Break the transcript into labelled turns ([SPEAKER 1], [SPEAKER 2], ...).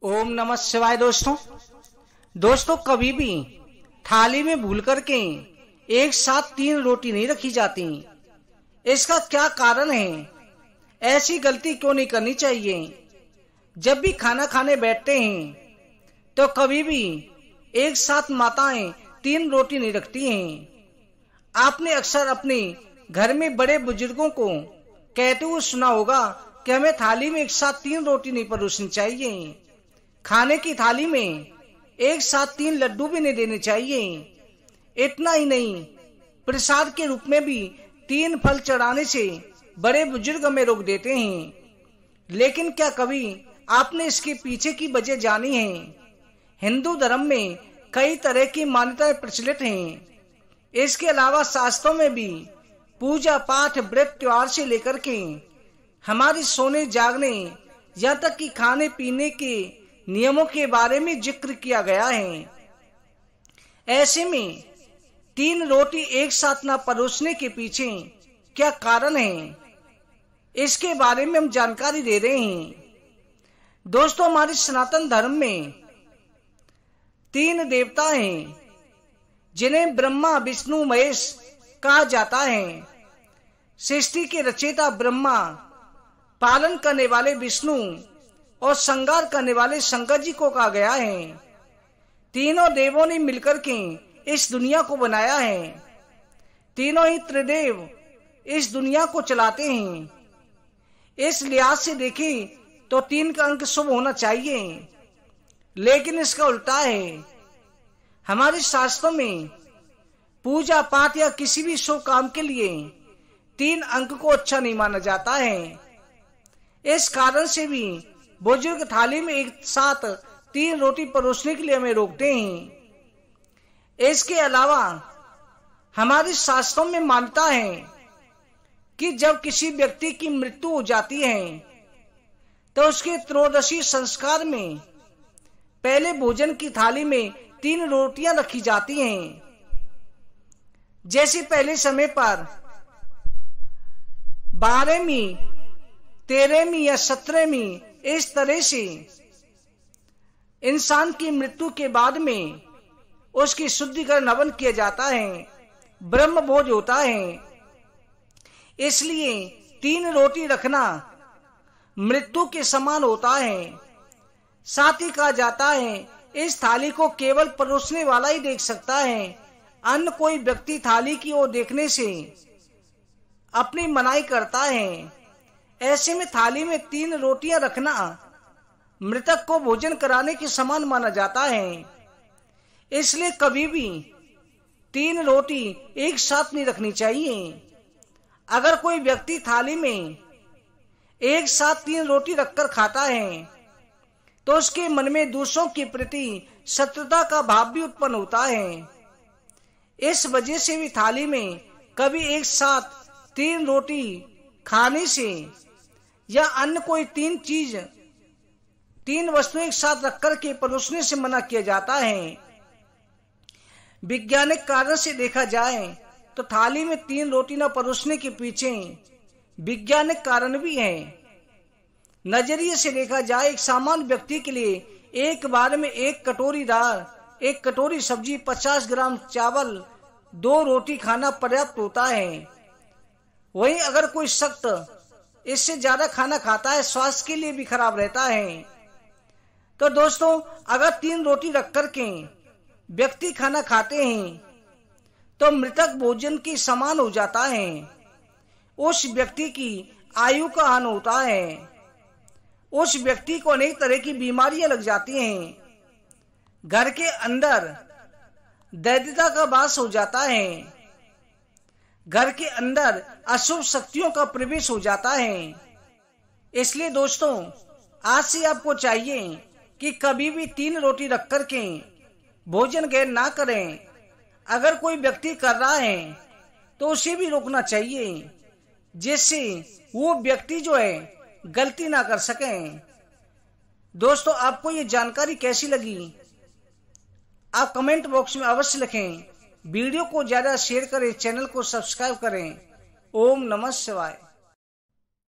[SPEAKER 1] ओम नमः शिवाय। दोस्तों कभी भी थाली में भूल करके एक साथ 3 रोटी नहीं रखी जाती। इसका क्या कारण है? ऐसी गलती क्यों नहीं करनी चाहिए? जब भी खाना खाने बैठते हैं तो कभी भी एक साथ माताएं 3 रोटी नहीं रखती हैं। आपने अक्सर अपने घर में बड़े बुजुर्गों को कहते हुए सुना होगा कि हमें थाली में एक साथ 3 रोटी नहीं परोसनी चाहिए। खाने की थाली में एक साथ 3 लड्डू भी नहीं देने चाहिए। इतना ही नहीं, प्रसाद के रूप में भी 3 फल चढ़ाने से बड़े बुजुर्ग हमें रोक देते हैं। लेकिन क्या कभी आपने इसके पीछे की वजह जानी है? हिंदू धर्म में कई तरह की मान्यताएं प्रचलित हैं। इसके अलावा शास्त्रों में भी पूजा पाठ व्रत त्योहार से लेकर के हमारी सोने जागने यहाँ तक कि खाने पीने के नियमों के बारे में जिक्र किया गया है। ऐसे में 3 रोटी एक साथ न परोसने के पीछे क्या कारण है, इसके बारे में हम जानकारी दे रहे हैं। दोस्तों, हमारे सनातन धर्म में 3 देवता हैं जिन्हें ब्रह्मा विष्णु महेश कहा जाता है। सृष्टि के रचयिता ब्रह्मा, पालन करने वाले विष्णु और श्रृंगार करने वाले शंकर जी को कहा गया है। तीनों देवों ने मिलकर के इस दुनिया को बनाया है। तीनों ही त्रिदेव इस दुनिया को चलाते हैं। इस लिहाज से देखें तो 3 का अंक शुभ होना चाहिए, लेकिन इसका उल्टा है। हमारे शास्त्रों में पूजा पाठ या किसी भी शुभ काम के लिए 3 अंक को अच्छा नहीं माना जाता है। इस कारण से भी बुजुर्ग थाली में एक साथ 3 रोटी परोसने के लिए हमें रोकते हैं। इसके अलावा हमारे शास्त्रों में मान्यता है कि जब किसी व्यक्ति की मृत्यु हो जाती है तो उसके त्रयोदशी संस्कार में पहले भोजन की थाली में 3 रोटियां रखी जाती हैं। जैसे पहले समय पर 12वीं, 13वीं या 17वीं, इस तरह से इंसान की मृत्यु के बाद में उसकी शुद्धिकरण हवन किया जाता है, ब्रह्म भोज होता है। इसलिए 3 रोटी रखना मृत्यु के समान होता है। साथ ही कहा जाता है इस थाली को केवल परोसने वाला ही देख सकता है, अन्य कोई व्यक्ति थाली की ओर देखने से अपनी मनाही करता है। ऐसे में थाली में 3 रोटियां रखना मृतक को भोजन कराने के समान माना जाता है। इसलिए कभी भी 3 रोटी एक साथ नहीं रखनी चाहिए। अगर कोई व्यक्ति थाली में एक साथ 3 रोटी रखकर खाता है तो उसके मन में दूसरों के प्रति शत्रुता का भाव भी उत्पन्न होता है। इस वजह से भी थाली में कभी एक साथ 3 रोटी खाने से या अन्य कोई 3 वस्तुएं एक साथ रखकर के परोसने से मना किया जाता है। वैज्ञानिक कारण से देखा जाए तो थाली में 3 रोटी न परोसने के पीछे वैज्ञानिक कारण भी है। नजरिए से देखा जाए, एक सामान्य व्यक्ति के लिए एक बार में 1 कटोरी दाल, 1 कटोरी सब्जी, 50 ग्राम चावल, 2 रोटी खाना पर्याप्त होता है। वहीं अगर कोई सख्त इससे ज्यादा खाना खाता है, स्वास्थ्य के लिए भी खराब रहता है। तो दोस्तों, अगर 3 रोटी रख करके व्यक्ति खाना खाते हैं तो मृतक भोजन के समान हो जाता है। उस व्यक्ति की आयु का हानि होता है। उस व्यक्ति को अनेक तरह की बीमारियां लग जाती हैं। घर के अंदर दैत्यता का वास हो जाता है। घर के अंदर अशुभ शक्तियों का प्रवेश हो जाता है। इसलिए दोस्तों, आज से आपको चाहिए कि कभी भी 3 रोटी रख करके भोजन ग्रहण ना करें। अगर कोई व्यक्ति कर रहा है तो उसे भी रोकना चाहिए, जिससे वो व्यक्ति जो है गलती ना कर सके। दोस्तों, आपको ये जानकारी कैसी लगी आप कमेंट बॉक्स में अवश्य लिखें। वीडियो को ज्यादा शेयर करें, चैनल को सब्सक्राइब करें। ओम नमः शिवाय।